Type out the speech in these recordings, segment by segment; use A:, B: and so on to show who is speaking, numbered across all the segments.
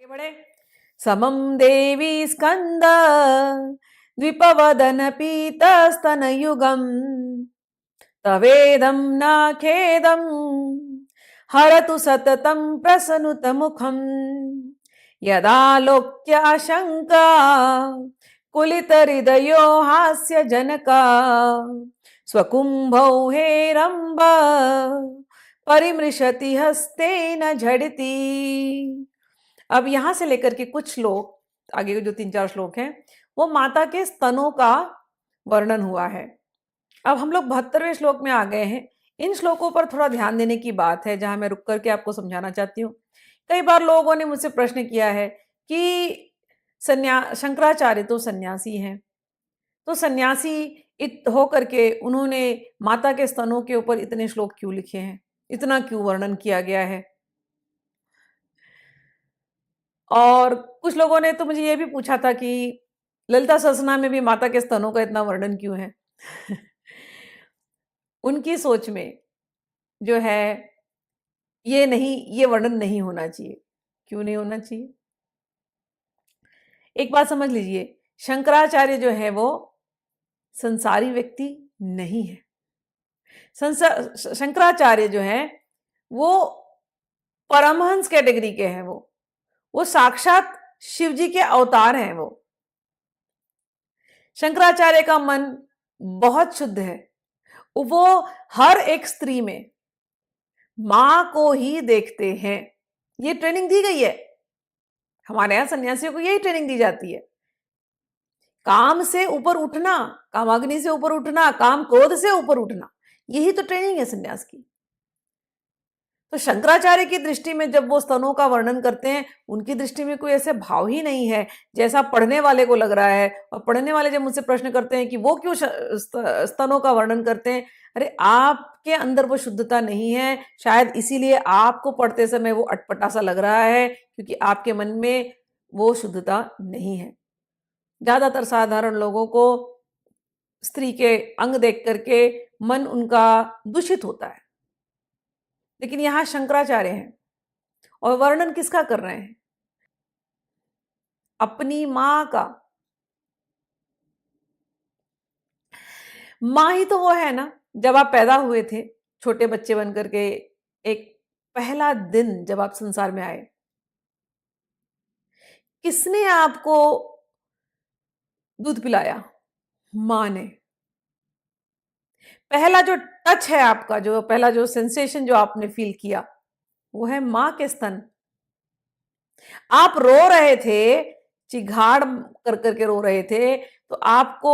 A: आगे बढ़े। समम देवी स्कंद द्विपवदन पीतस्तन युगम तवेदम न खेदम हरतु सततम प्रसनुत मुखम यदालोक्य आशंका कुलित हृदयो हास्य जनका स्वकुंभौ हेरंब परिमृशति हस्तेन झड़ती। अब यहां से लेकर के कुछ श्लोक आगे के जो 3-4 श्लोक हैं वो माता के स्तनों का वर्णन हुआ है। अब हम लोग 72वें श्लोक में आ गए हैं। इन श्लोकों पर थोड़ा ध्यान देने की बात है जहां मैं रुक करके आपको समझाना चाहती हूँ। कई बार लोगों ने मुझसे प्रश्न किया है कि शंकराचार्य तो सन्यासी हैं, तो सन्यासी हो करके उन्होंने माता के स्तनों के ऊपर इतने श्लोक क्यों लिखे हैं, इतना क्यों वर्णन किया गया है। और कुछ लोगों ने तो मुझे ये भी पूछा था कि ललिता सहस्त्रनाम में भी माता के स्तनों का इतना वर्णन क्यों है। उनकी सोच में जो है ये वर्णन नहीं होना चाहिए। क्यों नहीं होना चाहिए? एक बात समझ लीजिए, शंकराचार्य जो है वो संसारी व्यक्ति नहीं है। शंकराचार्य जो है वो परमहंस कैटेगरी के हैं। वो साक्षात शिव जी के अवतार हैं। वो शंकराचार्य का मन बहुत शुद्ध है। वो हर एक स्त्री में मां को ही देखते हैं। ये ट्रेनिंग दी गई है। हमारे यहां सन्यासियों को यही ट्रेनिंग दी जाती है। काम से ऊपर उठना, कामाग्नि से ऊपर उठना, काम क्रोध से ऊपर उठना, यही तो ट्रेनिंग है सन्यास की। तो शंकराचार्य की दृष्टि में जब वो स्तनों का वर्णन करते हैं, उनकी दृष्टि में कोई ऐसे भाव ही नहीं है जैसा पढ़ने वाले को लग रहा है। और पढ़ने वाले जब मुझसे प्रश्न करते हैं कि वो क्यों स्तनों का वर्णन करते हैं, अरे आपके अंदर वो शुद्धता नहीं है, शायद इसीलिए आपको पढ़ते समय वो अटपटा सा लग रहा है, क्योंकि आपके मन में वो शुद्धता नहीं है। ज्यादातर साधारण लोगों को स्त्री के अंग देख करके मन उनका दूषित होता है, लेकिन यहां शंकराचार्य हैं और वर्णन किसका कर रहे हैं? अपनी मां का। मां ही तो वो है ना, जब आप पैदा हुए थे छोटे बच्चे बन करके, एक पहला दिन जब आप संसार में आए, किसने आपको दूध पिलाया? मां ने। पहला जो टच है आपका, जो पहला जो सेंसेशन जो आपने फील किया, वो है मां के स्तन। आप रो रहे थे, चिघाड़ कर करके रो रहे थे, तो आपका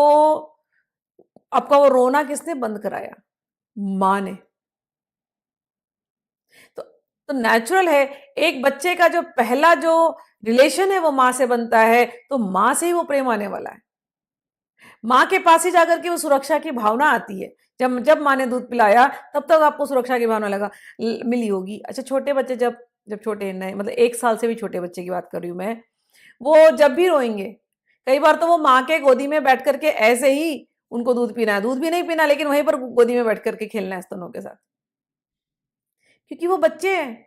A: वो रोना किसने बंद कराया? मां ने। तो नेचुरल है, एक बच्चे का जो पहला जो रिलेशन है वो मां से बनता है, तो मां से ही वो प्रेम आने वाला है। मां के पास ही जाकर के वो सुरक्षा की भावना आती है। जब जब मां ने दूध पिलाया तब तक आपको सुरक्षा की भावना लगा मिली होगी। अच्छा, छोटे बच्चे जब जब छोटे नए, मतलब 1 साल से भी छोटे बच्चे की बात कर रही हूं मैं, वो जब भी रोएंगे, कई बार तो वो माँ के गोदी में बैठ करके ऐसे ही उनको दूध पीना है, दूध भी नहीं पीना, लेकिन वहीं पर गोदी में बैठ करके खेलना है स्तनों के साथ, क्योंकि वो बच्चे हैं।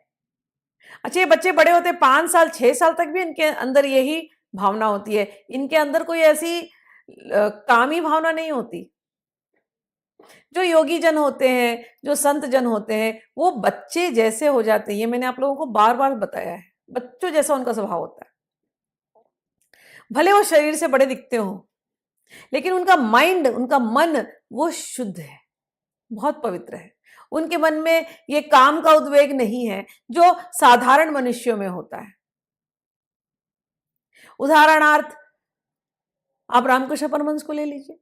A: अच्छा, ये बच्चे बड़े होते 5 साल 6 साल तक भी इनके अंदर यही भावना होती है। इनके अंदर कोई ऐसी कामी भावना नहीं होती। जो योगी जन होते हैं, जो संत जन होते हैं, वो बच्चे जैसे हो जाते हैं। ये मैंने आप लोगों को बार बार बताया है, बच्चों जैसा उनका स्वभाव होता है। भले वो शरीर से बड़े दिखते हो, लेकिन उनका माइंड, उनका मन वो शुद्ध है, बहुत पवित्र है। उनके मन में ये काम का उद्वेग नहीं है जो साधारण मनुष्यों में होता है। उदाहरणार्थ आप रामकृष्ण परमहंस को ले लीजिए।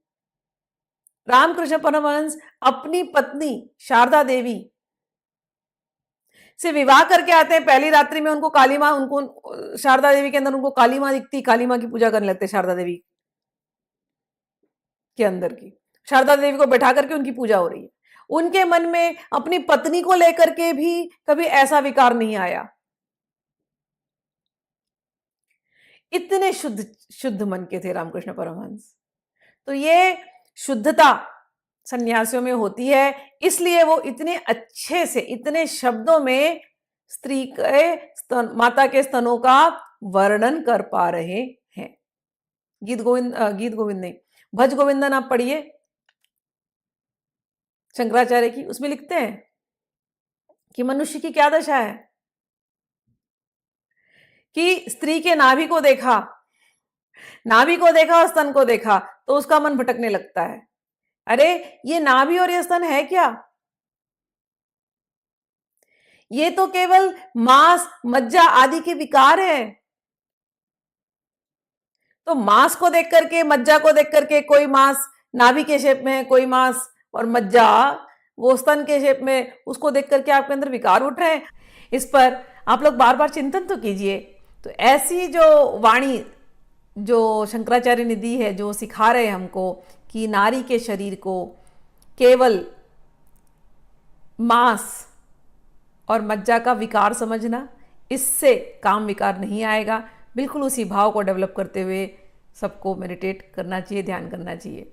A: रामकृष्ण परमहंस अपनी पत्नी शारदा देवी से विवाह करके आते हैं। पहली रात्रि में उनको काली मां, उनको शारदा देवी के अंदर उनको काली मां दिखती, काली मां की पूजा करने लगते शारदा देवी के अंदर की। शारदा देवी को बैठा करके उनकी पूजा हो रही है। उनके मन में अपनी पत्नी को लेकर के भी कभी ऐसा विकार नहीं आया। इतने शुद्ध शुद्ध मन के थे रामकृष्ण परमहंस। तो ये शुद्धता सन्यासियों में होती है, इसलिए वो इतने अच्छे से, इतने शब्दों में स्त्री के माता के स्तनों का वर्णन कर पा रहे हैं। गीत गोविंद नहीं, भज गोविंदन आप पढ़िए शंकराचार्य की, उसमें लिखते हैं कि मनुष्य की क्या दशा है कि स्त्री के नाभि को देखा, नाभि को देखा और स्तन को देखा तो उसका मन भटकने लगता है। अरे ये नाभि और ये स्तन है क्या? ये तो केवल मांस मज्जा आदि के विकार हैं। तो मांस को देख करके, मज्जा को देख करके, कोई मांस नाभि के शेप में है, कोई मांस और मज्जा वो स्तन के शेप में, उसको देख करके आपके अंदर विकार उठ रहे हैं। इस पर आप लोग बार बार चिंतन तो कीजिए। तो ऐसी जो वाणी जो शंकराचार्य ने दी है, जो सिखा रहे हैं हमको कि नारी के शरीर को केवल मांस और मज्जा का विकार समझना, इससे काम विकार नहीं आएगा। बिल्कुल उसी भाव को डेवलप करते हुए सबको मेडिटेट करना चाहिए, ध्यान करना चाहिए।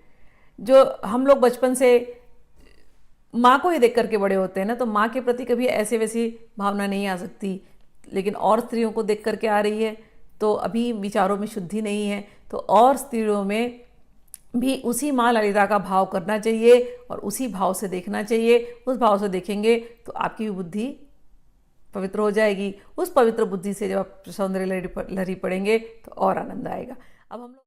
A: जो हम लोग बचपन से माँ को ही देख करके बड़े होते हैं ना, तो माँ के प्रति कभी ऐसे वैसी भावना नहीं आ सकती, लेकिन और स्त्रियों को देख करके आ रही है, तो अभी विचारों में शुद्धि नहीं है। तो और स्त्रियों में भी उसी माँ ललिता का भाव करना चाहिए और उसी भाव से देखना चाहिए। उस भाव से देखेंगे तो आपकी भी बुद्धि पवित्र हो जाएगी। उस पवित्र बुद्धि से जब आप सौंदर्य लहरी पढ़ेंगे तो और आनंद आएगा। अब हम लोग